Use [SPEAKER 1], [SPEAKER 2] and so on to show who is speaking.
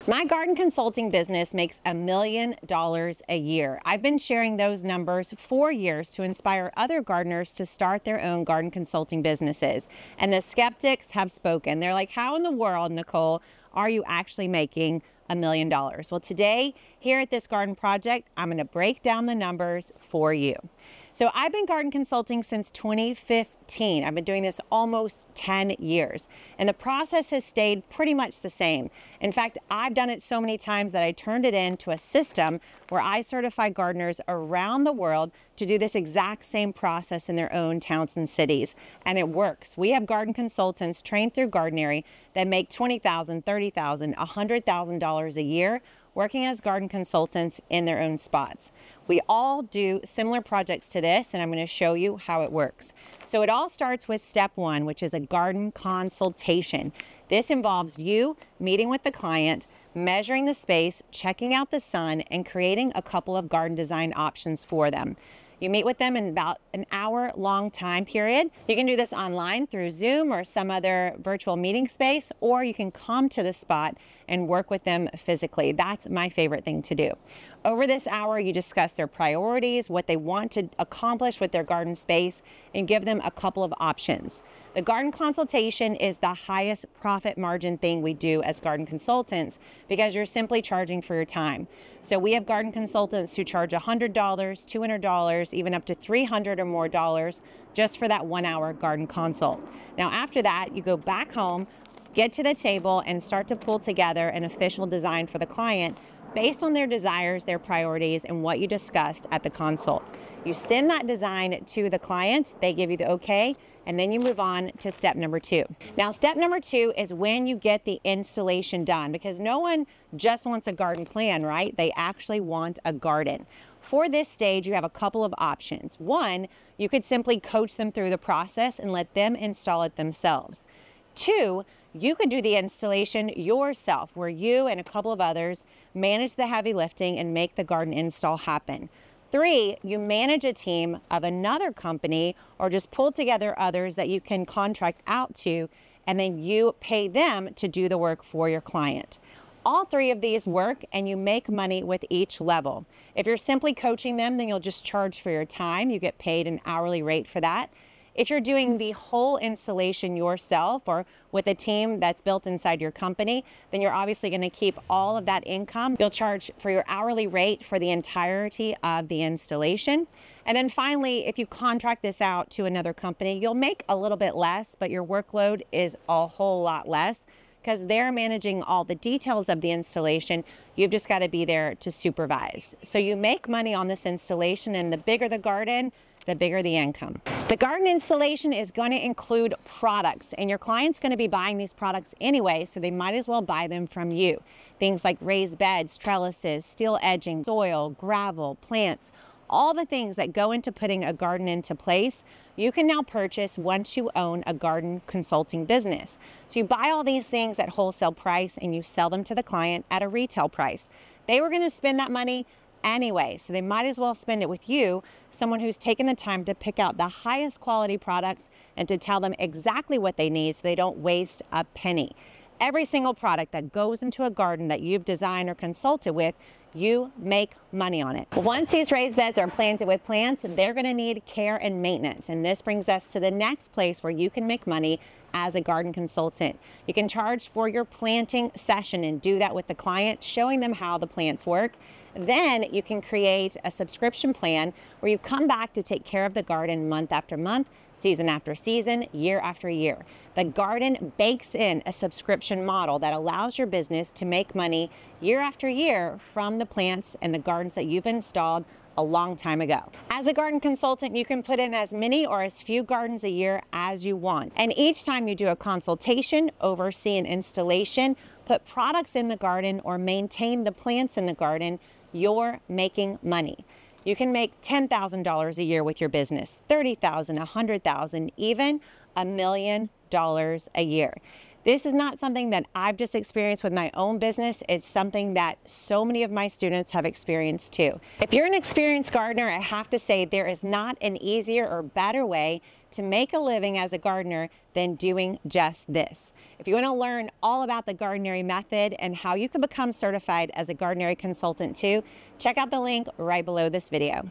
[SPEAKER 1] My garden consulting business makes $1 million a year. I've been sharing those numbers for years to inspire other gardeners to start their own garden consulting businesses. And the skeptics have spoken. They're like, how in the world, Nicole, are you actually making $1 million? Well, today here at this garden project, I'm going to break down the numbers for you. So I've been garden consulting since 2015. I've been doing this almost 10 years, and the process has stayed pretty much the same. In fact, I've done it so many times that I turned it into a system where I certify gardeners around the world to do this exact same process in their own towns and cities, and it works. We have garden consultants trained through Gardenary that make $20,000, $30,000, $100,000 a year working as garden consultants in their own spots. We all do similar projects to this, and I'm going to show you how it works. So it all starts with step one, which is a garden consultation. This involves you meeting with the client, measuring the space, checking out the sun, and creating a couple of garden design options for them. You meet with them in about an hour-long time period. You can do this online through Zoom or some other virtual meeting space, or you can come to the spot and work with them physically. That's my favorite thing to do. Over this hour, you discuss their priorities, what they want to accomplish with their garden space, and give them a couple of options. The garden consultation is the highest profit margin thing we do as garden consultants because you're simply charging for your time. So we have garden consultants who charge $100, $200, even up to $300 or more dollars just for that 1 hour garden consult. Now after that, you go back home, get to the table, and start to pull together an official design for the client based on their desires, their priorities, and what you discussed at the consult. You send that design to the client, they give you the okay, and then you move on to step number two. Now, step number two is when you get the installation done, because no one just wants a garden plan, right? They actually want a garden. For this stage, you have a couple of options. One, you could simply coach them through the process and let them install it themselves. Two, you could do the installation yourself, where you and a couple of others manage the heavy lifting and make the garden install happen. Three, you manage a team of another company or just pull together others that you can contract out to, and then you pay them to do the work for your client. All three of these work, and you make money with each level. If you're simply coaching them, then you'll just charge for your time. You get paid an hourly rate for that. If you're doing the whole installation yourself or with a team that's built inside your company, then you're obviously going to keep all of that income. You'll charge for your hourly rate for the entirety of the installation. And then finally, if you contract this out to another company, you'll make a little bit less, but your workload is a whole lot less because they're managing all the details of the installation. You've just got to be there to supervise. So you make money on this installation, and the bigger the garden, the bigger the income. The garden installation is going to include products, and your client's going to be buying these products anyway, so they might as well buy them from you. Things like raised beds, trellises, steel edging, soil, gravel, plants, all the things that go into putting a garden into place, you can now purchase once you own a garden consulting business. So you buy all these things at wholesale price and you sell them to the client at a retail price. They were going to spend that money anyway, so they might as well spend it with you, someone who's taken the time to pick out the highest quality products and to tell them exactly what they need so they don't waste a penny. Every single product that goes into a garden that you've designed or consulted with, you make money on it. Once these raised beds are planted with plants, they're going to need care and maintenance. And this brings us to the next place where you can make money as a garden consultant. You can charge for your planting session and do that with the client, showing them how the plants work. Then you can create a subscription plan where you come back to take care of the garden month after month, season after season, year after year. The garden bakes in a subscription model that allows your business to make money year after year from the plants and the gardens that you've installed a long time ago. As a garden consultant, you can put in as many or as few gardens a year as you want. And each time you do a consultation, oversee an installation, put products in the garden, or maintain the plants in the garden, you're making money. You can make $10,000 a year with your business, $30,000, $100,000, even $1 million a year. This is not something that I've just experienced with my own business. It's something that so many of my students have experienced too. If you're an experienced gardener, I have to say there is not an easier or better way to make a living as a gardener than doing just this. If you want to learn all about the Gardenary method and how you can become certified as a Gardenary consultant too, check out the link right below this video.